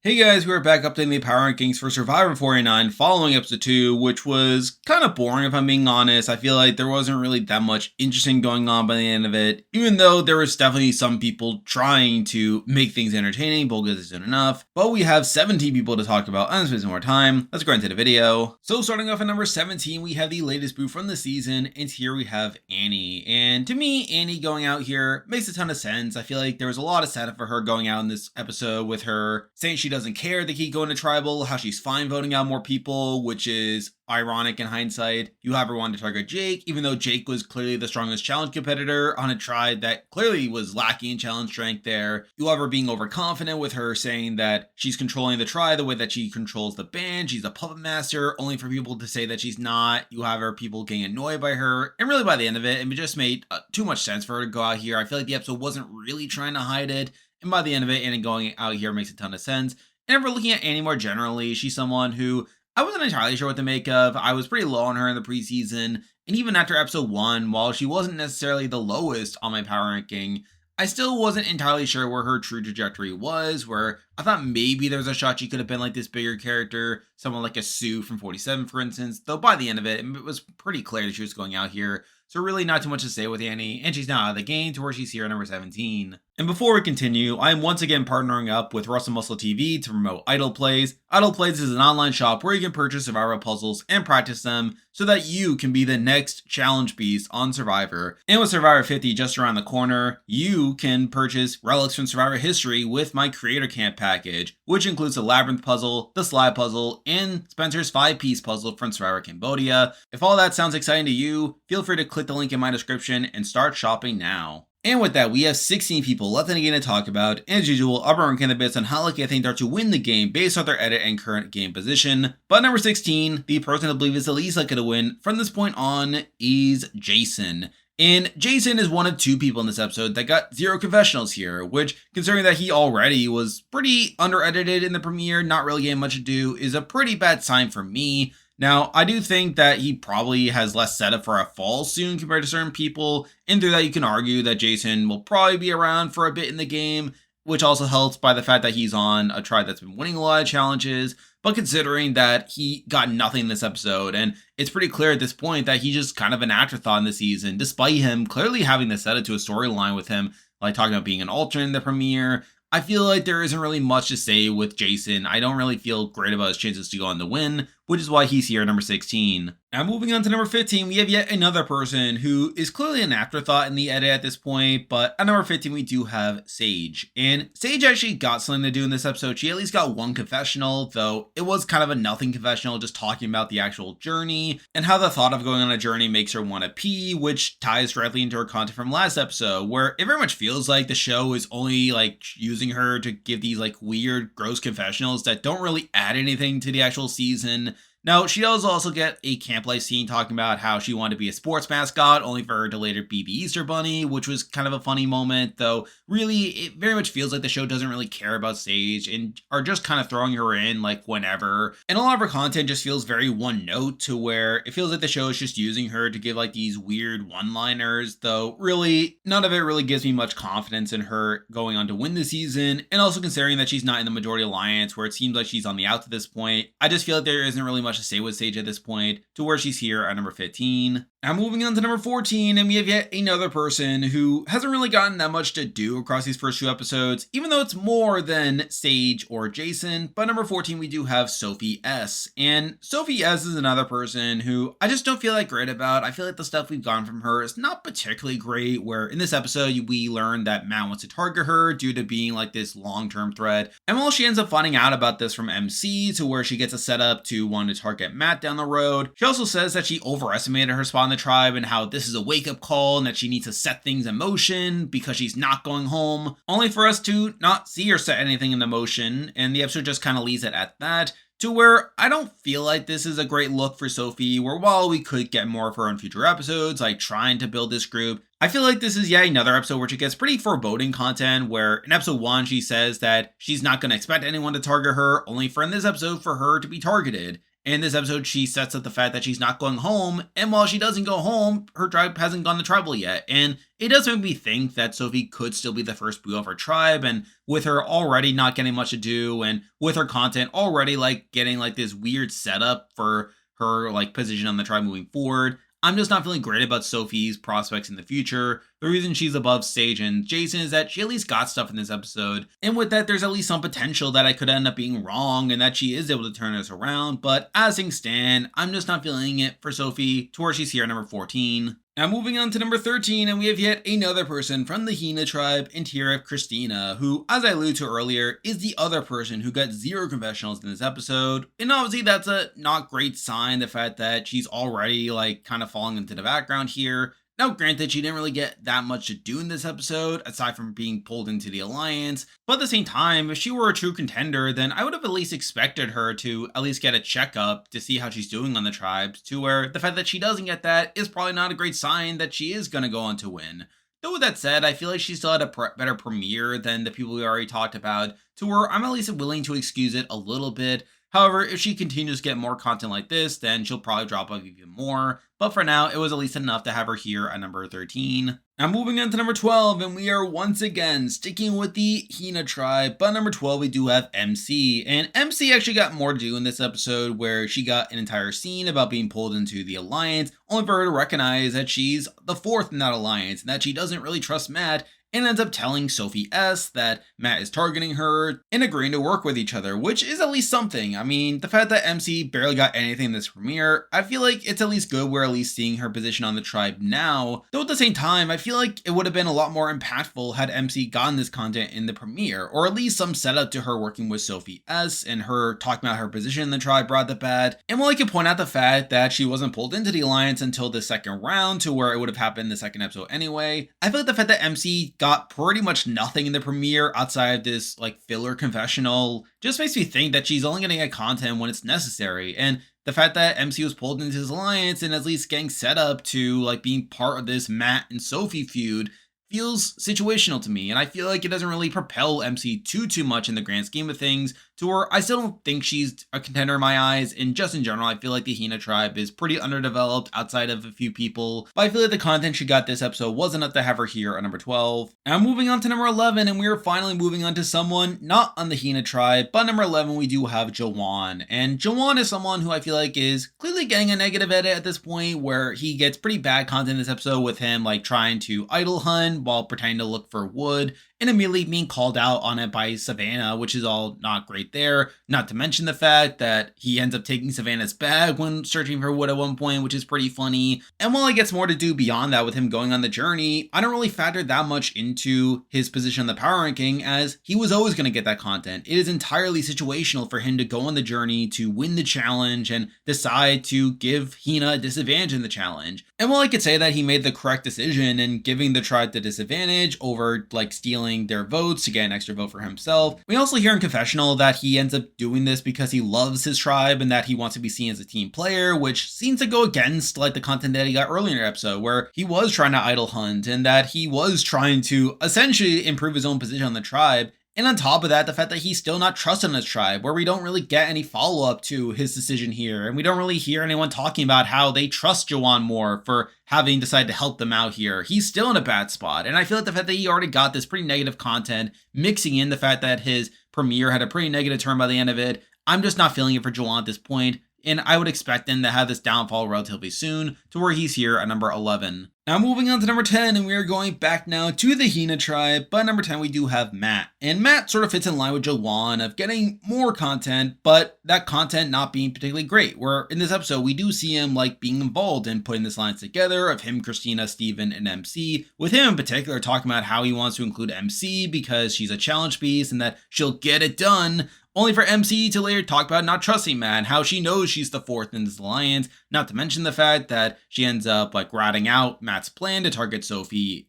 Hey guys, we're back updating the power rankings for Survivor 49 following episode 2, which was kind of boring if I'm being honest. I feel like there wasn't really that much interesting going on by the end of it, even though there was definitely some people trying to make things entertaining, but good isn't enough. But we have 17 people to talk about, and spend some more time. Let's go into the video. So starting off at number 17, we have the latest boo from the season, and here we have Annie. And to me, Annie going out here makes a ton of sense. I feel like there was a lot of setup for her going out in this episode with her saying she doesn't care they keep going to tribal, how she's fine voting out more people, which is ironic in hindsight. You have her wanting to target Jake, even though Jake was clearly the strongest challenge competitor on a tribe that clearly was lacking in challenge strength there. You have her being overconfident with her saying that she's controlling the tribe the way that she controls the band. She's a puppet master, only for people to say that she's not. You have her people getting annoyed by her, and really by the end of it, it just made too much sense for her to go out here. I feel like the episode wasn't really trying to hide it, and by the end of it, Annie going out here makes a ton of sense. And if we're looking at Annie more generally, she's someone who I wasn't entirely sure what to make of. I was pretty low on her in the preseason, and even after episode 1, while she wasn't necessarily the lowest on my power ranking, I still wasn't entirely sure where her true trajectory was, where I thought maybe there was a shot she could have been like this bigger character, someone like a Sue from 47, for instance, though by the end of it, it was pretty clear that she was going out here. So really not too much to say with Annie, and she's now out of the game to where she's here at number 17. And before we continue, I am once again partnering up with Russell Muscle TV to promote Idle Plays. Idle Plays is an online shop where you can purchase Survivor puzzles and practice them so that you can be the next challenge beast on Survivor. And with Survivor 50 just around the corner, you can purchase relics from Survivor history with my Creator Camp package, which includes the Labyrinth puzzle, the Slide puzzle, and Spencer's 5-piece puzzle from Survivor Cambodia. If all that sounds exciting to you, feel free to click the link in my description and start shopping now. And with that, we have 16 people left in the game to talk about. And as usual, I'll be ranking the bits on how lucky I think they are to win the game based on their edit and current game position. But number 16, the person I believe is the least likely to win from this point on is Jason. And Jason is one of 2 people in this episode that got 0 confessionals here, which, considering that he already was pretty under-edited in the premiere, not really getting much to do, is a pretty bad sign for me. Now, I do think that he probably has less setup for a fall soon compared to certain people, and through that you can argue that Jason will probably be around for a bit in the game, which also helps by the fact that he's on a tribe that's been winning a lot of challenges. But considering that he got nothing in this episode, and it's pretty clear at this point that he's just kind of an afterthought in the season, despite him clearly having the setup to a storyline with him, like talking about being an alternate in the premiere, I feel like there isn't really much to say with Jason. I don't really feel great about his chances to go on the win, which is why he's here at number 16. Now moving on to number 15, we have yet another person who is clearly an afterthought in the edit at this point, but at number 15 we do have Sage. And Sage actually got something to do in this episode. She at least got 1 confessional, though it was kind of a nothing confessional, just talking about the actual journey and how the thought of going on a journey makes her want to pee, which ties directly into her content from last episode, where it very much feels like the show is only like using her to give these like weird, gross confessionals that don't really add anything to the actual season. Now, she does also get a camp life scene talking about how she wanted to be a sports mascot, only for her to later be the Easter Bunny, which was kind of a funny moment, though really, it very much feels like the show doesn't really care about Sage and are just kind of throwing her in like whenever. And a lot of her content just feels very one note to where it feels like the show is just using her to give like these weird one-liners, though really, none of it really gives me much confidence in her going on to win the season. And also considering that she's not in the majority alliance, where it seems like she's on the out at this point, I just feel like there isn't really much to say with Sage at this point, to where she's here at number 15. Now moving on to number 14, and we have yet another person who hasn't really gotten that much to do across these first 2 episodes, even though it's more than Sage or Jason. But number 14, we do have Sophie S. And Sophie S is another person who I just don't feel like great about. I feel like the stuff we've gotten from her is not particularly great, where in this episode, we learn that Matt wants to target her due to being like this long-term threat. And while she ends up finding out about this from MC, to where she gets a setup to want to target Matt down the road, she also says that she overestimated her spot in the tribe and how this is a wake-up call and that she needs to set things in motion because she's not going home, only for us to not see her set anything in motion, and the episode just kind of leaves it at that, to where I don't feel like this is a great look for Sophie, where while we could get more of her in future episodes, like trying to build this group, I feel like this is yet another episode where she gets pretty foreboding content, where in episode 1 she says that she's not going to expect anyone to target her, only for in this episode for her to be targeted. In this episode, she sets up the fact that she's not going home, and while she doesn't go home, her tribe hasn't gone to tribal yet. And it does make me think that Sophie could still be the first boo of her tribe, and with her already not getting much to do, and with her content already like getting like this weird setup for her like position on the tribe moving forward, I'm just not feeling great about Sophie's prospects in the future. The reason she's above Sage and Jason is that she at least got stuff in this episode, and with that, there's at least some potential that I could end up being wrong and that she is able to turn this around, but as things stand, I'm just not feeling it for Sophie to where she's here at number 14. Now moving on to number 13, and we have yet another person from the Hina tribe, and here I have Christina, who, as I alluded to earlier, is the other person who got 0 confessionals in this episode. And obviously that's a not great sign, the fact that she's already like kind of falling into the background here. Now, granted, she didn't really get that much to do in this episode, aside from being pulled into the Alliance, but at the same time, if she were a true contender, then I would have at least expected her to at least get a checkup to see how she's doing on the tribes, to where the fact that she doesn't get that is probably not a great sign that she is going to go on to win. Though with that said, I feel like she still had a better premiere than the people we already talked about, to where I'm at least willing to excuse it a little bit. However, if she continues to get more content like this, then she'll probably drop off even more. But for now, it was at least enough to have her here at number 13. Now moving on to number 12, and we are once again sticking with the Hina tribe. But number 12, we do have MC. And MC actually got more to do in this episode, where she got an entire scene about being pulled into the Alliance, only for her to recognize that she's the 4th in that Alliance, and that she doesn't really trust Matt, and ends up telling Sophie S that Matt is targeting her and agreeing to work with each other, which is at least something. I mean, the fact that MC barely got anything in this premiere, I feel like it's at least good we're at least seeing her position on the tribe now, though at the same time, I feel like it would have been a lot more impactful had MC gotten this content in the premiere, or at least some setup to her working with Sophie S and her talking about her position in the tribe right off the bat. And while I could point out the fact that she wasn't pulled into the Alliance until the second round, to where it would have happened in the second episode anyway, I feel like the fact that MC got pretty much nothing in the premiere outside of this like filler confessional just makes me think that she's only going to get content when it's necessary. And the fact that MC was pulled into his Alliance and at least getting set up to like being part of this Matt and Sophie feud feels situational to me, and I feel like it doesn't really propel MC too much in the grand scheme of things, to where I still don't think she's a contender in my eyes, and just in general, I feel like the Hina tribe is pretty underdeveloped outside of a few people, but I feel like the content she got this episode was enough to have her here at number 12. Now moving on to number 11, and we are finally moving on to someone not on the Hina tribe, but number 11 we do have Jawan, and Jawan is someone who I feel like is clearly getting a negative edit at this point, where he gets pretty bad content in this episode with him like trying to idle hunt while pretending to look for wood, and immediately being called out on it by Savannah, which is all not great there. Not to mention the fact that he ends up taking Savannah's bag when searching for wood at one point, which is pretty funny. And while he gets more to do beyond that with him going on the journey, I don't really factor that much into his position on the power ranking, as he was always going to get that content. It is entirely situational for him to go on the journey to win the challenge and decide to give Hina a disadvantage in the challenge. And while I could say that he made the correct decision in giving the tribe the disadvantage over like stealing their votes to get an extra vote for himself, we also hear in confessional that he ends up doing this because he loves his tribe and that he wants to be seen as a team player, which seems to go against like the content that he got earlier in the episode, where he was trying to idle hunt and that he was trying to essentially improve his own position on the tribe. And on top of that, the fact that he's still not trusted in his tribe, where we don't really get any follow-up to his decision here, and we don't really hear anyone talking about how they trust Jawan more for having decided to help them out here. He's still in a bad spot, and I feel like the fact that he already got this pretty negative content, mixing in the fact that his premiere had a pretty negative turn by the end of it, I'm just not feeling it for Jawan at this point, and I would expect him to have this downfall relatively soon, to where he's here at number 11. Now moving on to number 10, and we are going back now to the Hina tribe, but number 10 we do have Matt. And Matt sort of fits in line with Jawan of getting more content, but that content not being particularly great, where in this episode we do see him like being involved in putting this lines together of him, Christina, Steven, and MC, with him in particular talking about how he wants to include MC because she's a challenge piece and that she'll get it done, only for MC to later talk about not trusting Matt and how she knows she's the 4th in this alliance, not to mention the fact that she ends up like ratting out Matt's plan to target Sophie,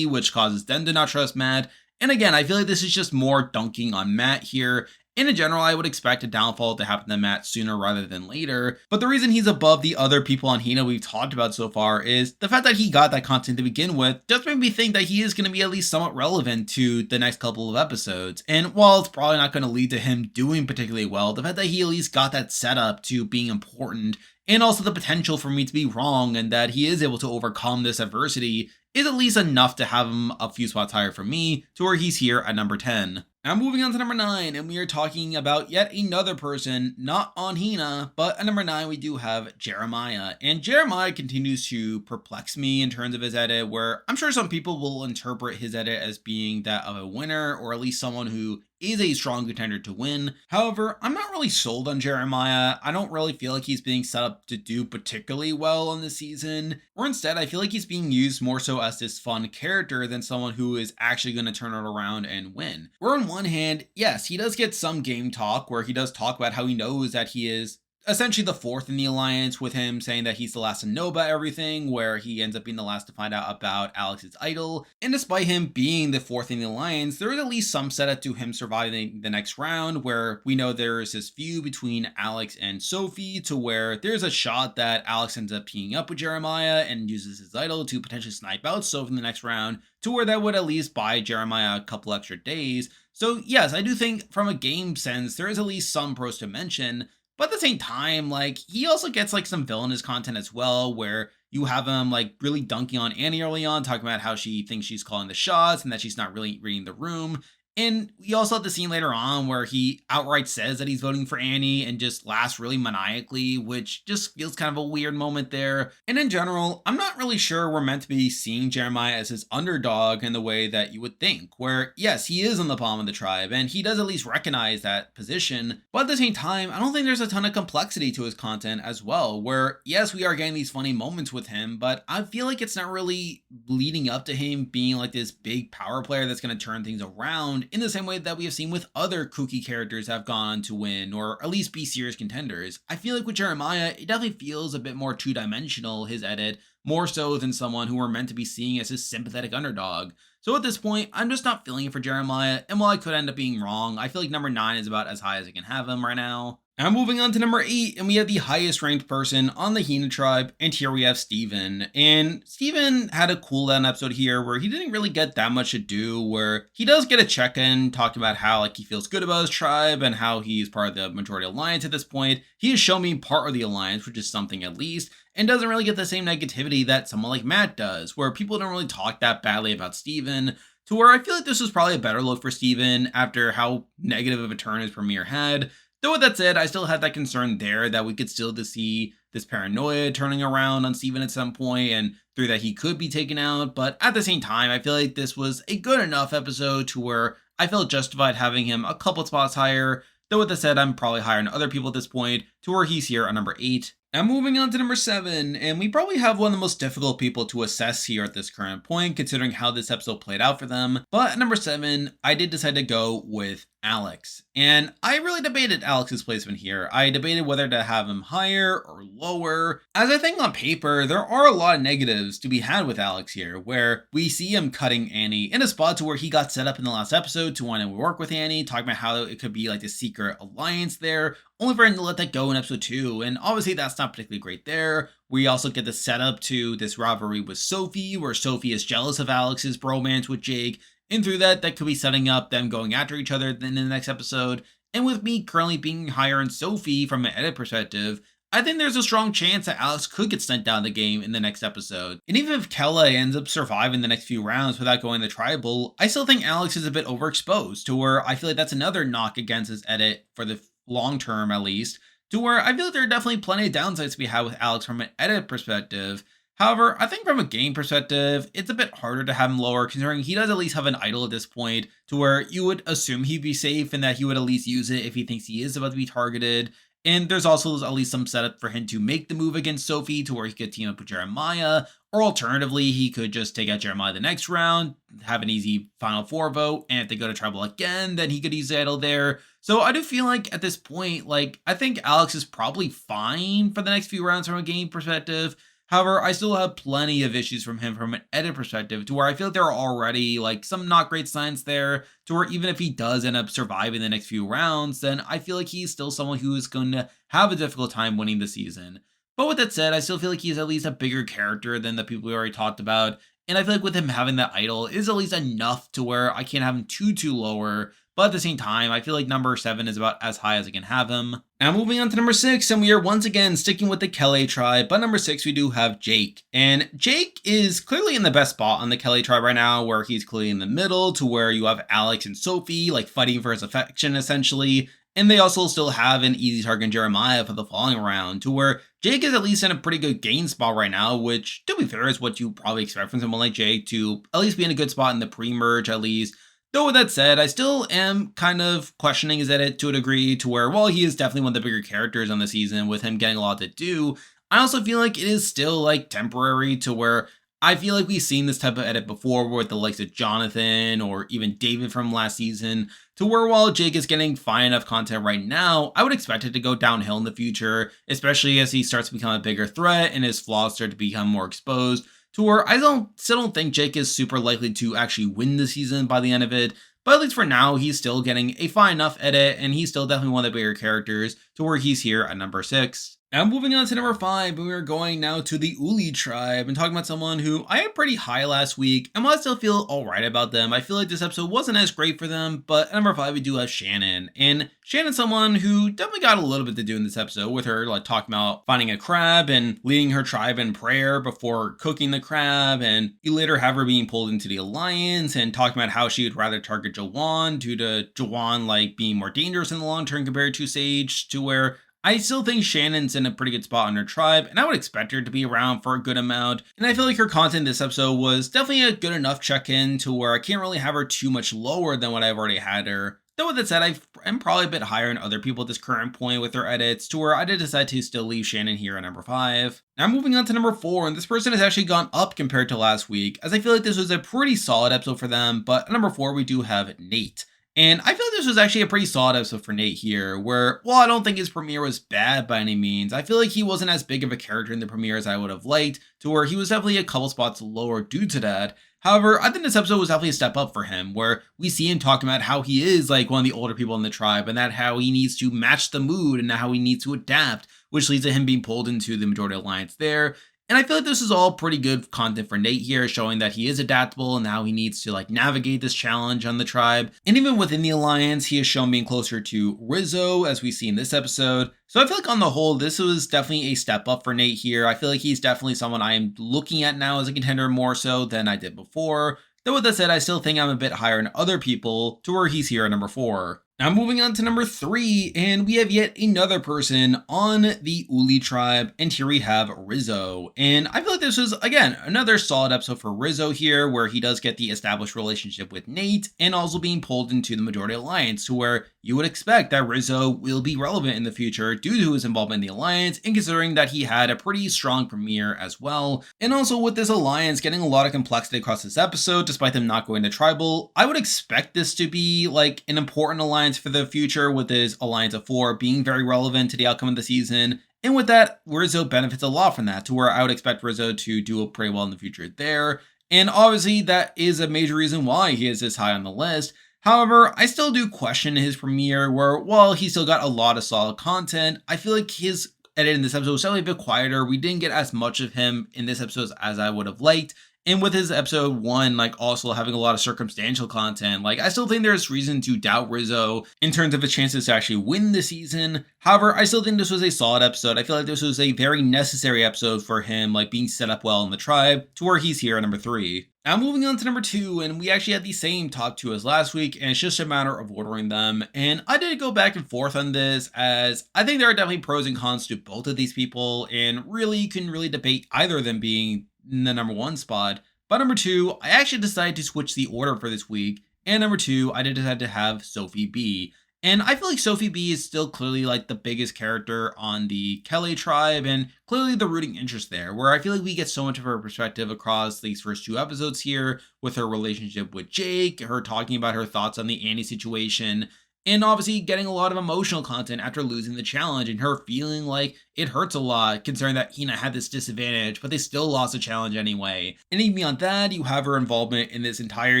which causes them to not trust Matt. And again, I feel like this is just more dunking on Matt here, And in general, I would expect a downfall to happen to Matt sooner rather than later. But the reason he's above the other people on Hina we've talked about so far is the fact that he got that content to begin with just made me think that he is going to be at least somewhat relevant to the next couple of episodes. And while it's probably not going to lead to him doing particularly well, the fact that he at least got that setup to being important and also the potential for me to be wrong and that he is able to overcome this adversity is at least enough to have him a few spots higher for me to where he's here at number 10. Now moving on to number 9, and we are talking about yet another person, not on Hina, but at number 9 we do have Jeremiah. And Jeremiah continues to perplex me in terms of his edit, where I'm sure some people will interpret his edit as being that of a winner, or at least someone who is a strong contender to win. However, I'm not really sold on Jeremiah. I don't really feel like he's being set up to do particularly well on the season, or instead I feel like he's being used more so as this fun character than someone who is actually going to turn it around and win. Where on one hand, yes, he does get some game talk where he does talk about how he knows that he is essentially the fourth in the alliance, with him saying that he's the last to know about everything, where he ends up being the last to find out about Alex's idol. And despite him being the fourth in the alliance, there is at least some setup to him surviving the next round, where we know there is this feud between Alex and Sophie, to where there's a shot that Alex ends up teaming up with Jeremiah and uses his idol to potentially snipe out Sophie in the next round, to where that would at least buy Jeremiah a couple extra days. So yes, I do think from a game sense, there is at least some pros to mention. But at the same time, like, he also gets like some villainous content as well, where you have him like really dunking on Annie early on, talking about how she thinks she's calling the shots and that she's not really reading the room. And we also have the scene later on where he outright says that he's voting for Annie and just laughs really maniacally, which just feels kind of a weird moment there. And in general, I'm not really sure we're meant to be seeing Jeremiah as his underdog in the way that you would think, where yes, he is on the bottom of the tribe and he does at least recognize that position. But at the same time, I don't think there's a ton of complexity to his content as well, where yes, we are getting these funny moments with him, but I feel like it's not really leading up to him being like this big power player that's going to turn things around in the same way that we have seen with other kooky characters that have gone on to win, or at least be serious contenders. I feel like with Jeremiah, it definitely feels a bit more two-dimensional, his edit, more so than someone who we're meant to be seeing as his sympathetic underdog. So at this point, I'm just not feeling it for Jeremiah, and while I could end up being wrong, I feel like number 9 is about as high as I can have him right now. Now moving on to number 8, and we have the highest ranked person on the Hina tribe, and here we have Steven. And Steven had a cooldown episode here where he didn't really get that much to do, where he does get a check-in, talking about how like he feels good about his tribe and how he's part of the majority alliance at this point. He has shown me part of the alliance, which is something at least, and doesn't really get the same negativity that someone like Matt does, where people don't really talk that badly about Steven, to where I feel like this was probably a better look for Steven after how negative of a turn his premiere had. Though with that said, I still had that concern there that we could still see this paranoia turning around on Steven at some point, and through that he could be taken out. But at the same time, I feel like this was a good enough episode to where I felt justified having him a couple spots higher. Though with that said, I'm probably higher than other people at this point, to where he's here at number 8. Now moving on to number 7, and we probably have one of the most difficult people to assess here at this current point, considering how this episode played out for them. But at number 7, I did decide to go with Alex. And I really debated Alex's placement here. I debated whether to have him higher or lower, as I think on paper, there are a lot of negatives to be had with Alex here, where we see him cutting Annie in a spot to where he got set up in the last episode to want to work with Annie, talking about how it could be like a secret alliance there, only for him to let that go in episode 2, and obviously that's not particularly great there. We also get the setup to this rivalry with Sophie, where Sophie is jealous of Alex's bromance with Jake, and through that could be setting up them going after each other in the next episode. And with me currently being higher in Sophie from an edit perspective, I think there's a strong chance that Alex could get sent down the game in the next episode. And even if Kella ends up surviving the next few rounds without going to tribal, I still think Alex is a bit overexposed, to where I feel like that's another knock against his edit for the long term at least, to where I feel like there are definitely plenty of downsides to be had with Alex from an edit perspective. However, I think from a game perspective, it's a bit harder to have him lower, considering he does at least have an idol at this point, to where you would assume he'd be safe and that he would at least use it if he thinks he is about to be targeted. And there's also at least some setup for him to make the move against Sophie, to where he could team up with Jeremiah, or alternatively, he could just take out Jeremiah the next round, have an easy final 4 vote, and if they go to tribal again, then he could use the idol there. So I do feel like at this point, like, I think Alex is probably fine for the next few rounds from a game perspective. However, I still have plenty of issues from him from an edit perspective to where I feel like there are already like some not great signs there to where even if he does end up surviving the next few rounds, then I feel like he's still someone who is going to have a difficult time winning the season. But with that said, I still feel like he's at least a bigger character than the people we already talked about. And I feel like with him having that idol is at least enough to where I can't have him too lower. But at the same time, I feel like number 7 is about as high as I can have him. Now moving on to number 6, and we are once again sticking with the Kelly tribe. But number 6, we do have Jake. And Jake is clearly in the best spot on the Kelly tribe right now, where he's clearly in the middle to where you have Alex and Sophie like fighting for his affection essentially. And they also still have an easy target in Jeremiah for the following round, to where Jake is at least in a pretty good game spot right now, which, to be fair, is what you probably expect from someone like Jake to at least be in a good spot in the pre-merge at least. Though with that said, I still am kind of questioning his edit to a degree to where, while he is definitely one of the bigger characters on the season with him getting a lot to do, I also feel like it is still like temporary to where I feel like we've seen this type of edit before with the likes of Jonathan or even David from last season, to where while Jake is getting fine enough content right now, I would expect it to go downhill in the future, especially as he starts to become a bigger threat and his flaws start to become more exposed, to where I still don't think Jake is super likely to actually win the season by the end of it. But at least for now, he's still getting a fine enough edit, and he's still definitely one of the bigger characters to where he's here at number 6. Now moving on to number 5, and we are going now to the Uli tribe and talking about someone who I had pretty high last week, and while I still feel alright about them, I feel like this episode wasn't as great for them. But at number 5, we do have Shannon, and Shannon's someone who definitely got a little bit to do in this episode with her like talking about finding a crab and leading her tribe in prayer before cooking the crab, and you later have her being pulled into the alliance and talking about how she would rather target Jawan due to Jawan like being more dangerous in the long term compared to Sage, to where I still think Shannon's in a pretty good spot on her tribe, and I would expect her to be around for a good amount. And I feel like her content this episode was definitely a good enough check-in to where I can't really have her too much lower than what I've already had her. Though with that said, I'm probably a bit higher than other people at this current point with their edits, to where I did decide to still leave Shannon here at number 5. Now moving on to number 4, and this person has actually gone up compared to last week, as I feel like this was a pretty solid episode for them. But at number 4, we do have Nate. And I feel like this was actually a pretty solid episode for Nate here, where, while I don't think his premiere was bad by any means, I feel like he wasn't as big of a character in the premiere as I would have liked, to where he was definitely a couple spots lower due to that. However, I think this episode was definitely a step up for him, where we see him talking about how he is like one of the older people in the tribe, and that how he needs to match the mood and how he needs to adapt, which leads to him being pulled into the majority alliance there. And I feel like this is all pretty good content for Nate here, showing that he is adaptable and how he needs to like navigate this challenge on the tribe. And even within the alliance, he is shown being closer to Rizzo, as we see in this episode. So I feel like on the whole, this was definitely a step up for Nate here. I feel like he's definitely someone I am looking at now as a contender more so than I did before. Though with that said, I still think I'm a bit higher than other people to where he's here at number 4. Now moving on to number 3, and we have yet another person on the Uli tribe, and here we have Rizzo. And I feel like this was, again, another solid episode for Rizzo here, where he does get the established relationship with Nate, and also being pulled into the majority alliance, to where you would expect that Rizzo will be relevant in the future due to his involvement in the alliance, and considering that he had a pretty strong premiere as well. And also with this alliance getting a lot of complexity across this episode, despite them not going to tribal, I would expect this to be like an important alliance for the future, with his alliance of 4 being very relevant to the outcome of the season. And with that, Rizzo benefits a lot from that, to where I would expect Rizzo to do pretty well in the future there. And obviously that is a major reason why he is this high on the list. However, I still do question his premiere, where while he still got a lot of solid content, I feel like his edit in this episode was definitely a bit quieter. We didn't get as much of him in this episode as I would have liked. And with his episode 1, like also having a lot of circumstantial content, like I still think there's reason to doubt Rizzo in terms of his chances to actually win the season. However, I still think this was a solid episode. I feel like this was a very necessary episode for him, like being set up well in the tribe, to where he's here at number 3. Now moving on to number 2, and we actually had the same top 2 as last week, and it's just a matter of ordering them. And I did go back and forth on this, as I think there are definitely pros and cons to both of these people, and really you can really debate either of them being in the number 1 spot. But number 2, I actually decided to switch the order for this week, and number 2, I did decide to have Sophie B. And I feel like Sophie B is still clearly like the biggest character on the Kelly tribe, and clearly the rooting interest there, where I feel like we get so much of her perspective across these first 2 episodes here, with her relationship with Jake, her talking about her thoughts on the Annie situation. and obviously getting a lot of emotional content after losing the challenge and her feeling like it hurts a lot considering that Hina had this disadvantage, but they still lost the challenge anyway. And even beyond that, you have her involvement in this entire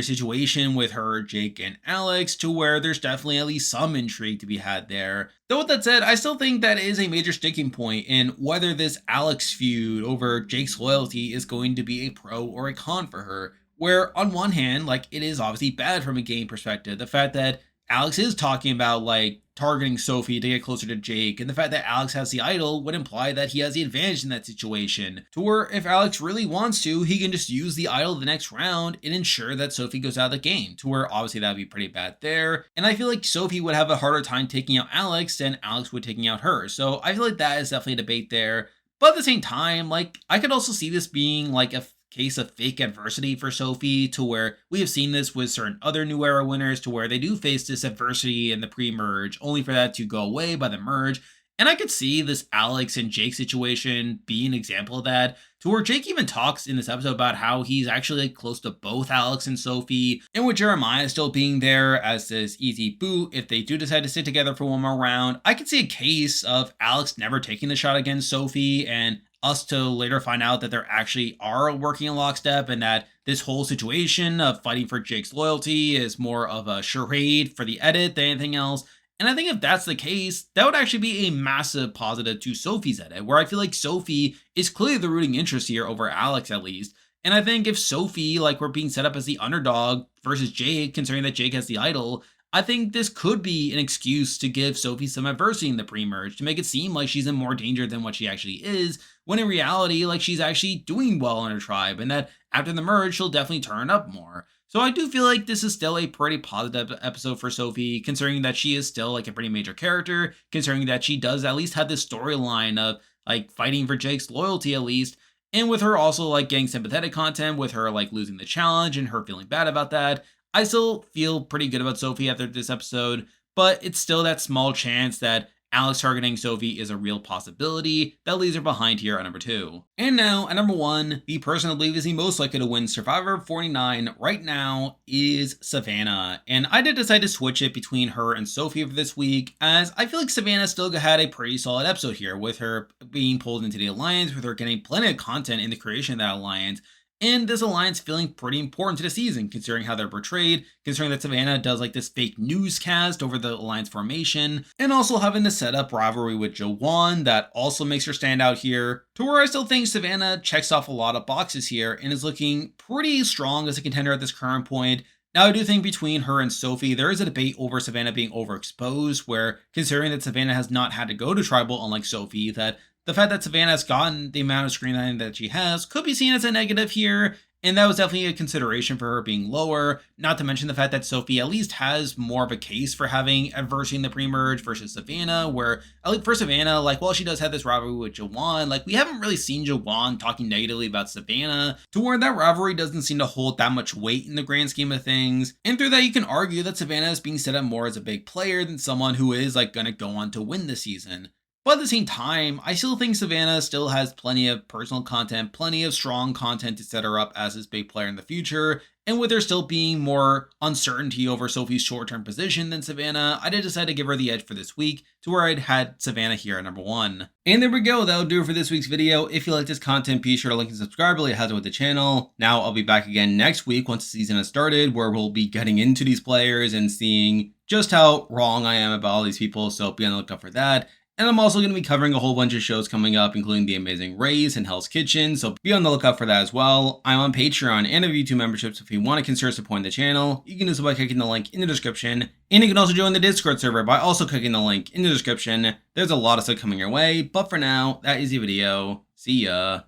situation with her, Jake, and Alex, to where there's definitely at least some intrigue to be had there. Though with that said, I still think that is a major sticking point in whether this Alex feud over Jake's loyalty is going to be a pro or a con for her. Where on one hand, like it is obviously bad from a game perspective. The fact that Alex is talking about like targeting Sophie to get closer to Jake, and the fact that Alex has the idol would imply that he has the advantage in that situation. To where if Alex really wants to, he can just use the idol the next round and ensure that Sophie goes out of the game. To where obviously that would be pretty bad there. And I feel like Sophie would have a harder time taking out Alex than Alex would taking out her. So I feel like that is definitely a debate there. But at the same time, like I could also see this being like a case of fake adversity for Sophie, to where we have seen this with certain other New Era winners, to where they do face this adversity in the pre-merge, only for that to go away by the merge. And I could see this Alex and Jake situation being an example of that, to where Jake even talks in this episode about how he's actually like close to both Alex and Sophie, and with Jeremiah still being there as this easy boot if they do decide to sit together for one more round. I could see a case of Alex never taking the shot against Sophie, and us to later find out that there actually are working in lockstep, and that this whole situation of fighting for Jake's loyalty is more of a charade for the edit than anything else. And I think if that's the case, that would actually be a massive positive to Sophie's edit, where I feel like Sophie is clearly the rooting interest here over Alex at least. And I think if Sophie, like, we're being set up as the underdog versus Jake, considering that Jake has the idol, I think this could be an excuse to give Sophie some adversity in the pre-merge, to make it seem like she's in more danger than what she actually is, when in reality, like, she's actually doing well in her tribe, and that after the merge, she'll definitely turn up more. So I do feel like this is still a pretty positive episode for Sophie, considering that she is still like a pretty major character, considering that she does at least have this storyline of like fighting for Jake's loyalty at least, and with her also like getting sympathetic content with her like losing the challenge and her feeling bad about that. I still feel pretty good about Sophie after this episode, but it's still that small chance that Alex targeting Sophie is a real possibility that leaves her behind here at number 2. And now, at number 1, the person I believe is the most likely to win Survivor 49 right now is Savannah. And I did decide to switch it between her and Sophie for this week, as I feel like Savannah still had a pretty solid episode here, with her being pulled into the alliance, with her getting plenty of content in the creation of that alliance, and this alliance feeling pretty important to the season, considering how they're portrayed, considering that Savannah does like this fake newscast over the alliance formation, and also having the setup rivalry with Jawan that also makes her stand out here, to where I still think Savannah checks off a lot of boxes here and is looking pretty strong as a contender at this current point. Now, I do think between her and Sophie, there is a debate over Savannah being overexposed, where considering that Savannah has not had to go to Tribal unlike Sophie, that the fact that Savannah has gotten the amount of screen time that she has could be seen as a negative here, and that was definitely a consideration for her being lower, not to mention the fact that Sophie at least has more of a case for having adversity in the pre-merge versus Savannah, where, at least for Savannah, like, while she does have this rivalry with Jawan, like, we haven't really seen Jawan talking negatively about Savannah, to where that rivalry doesn't seem to hold that much weight in the grand scheme of things, and through that you can argue that Savannah is being set up more as a big player than someone who is, like, gonna go on to win this season. But at the same time, I still think Savannah still has plenty of personal content, plenty of strong content to set her up as this big player in the future, and with there still being more uncertainty over Sophie's short-term position than Savannah, I did decide to give her the edge for this week, to where I'd had Savannah here at number 1. And there we go, that'll do it for this week's video. If you like this content, be sure to like and subscribe, really has it with the channel. Now I'll be back again next week once the season has started, where we'll be getting into these players and seeing just how wrong I am about all these people, so be on the lookout for that. And I'm also going to be covering a whole bunch of shows coming up, including The Amazing Race and Hell's Kitchen, so be on the lookout for that as well. I'm on Patreon and have YouTube memberships, so if you want to consider supporting the channel, you can do so by clicking the link in the description. And you can also join the Discord server by also clicking the link in the description. There's a lot of stuff coming your way, but for now, that is the video. See ya.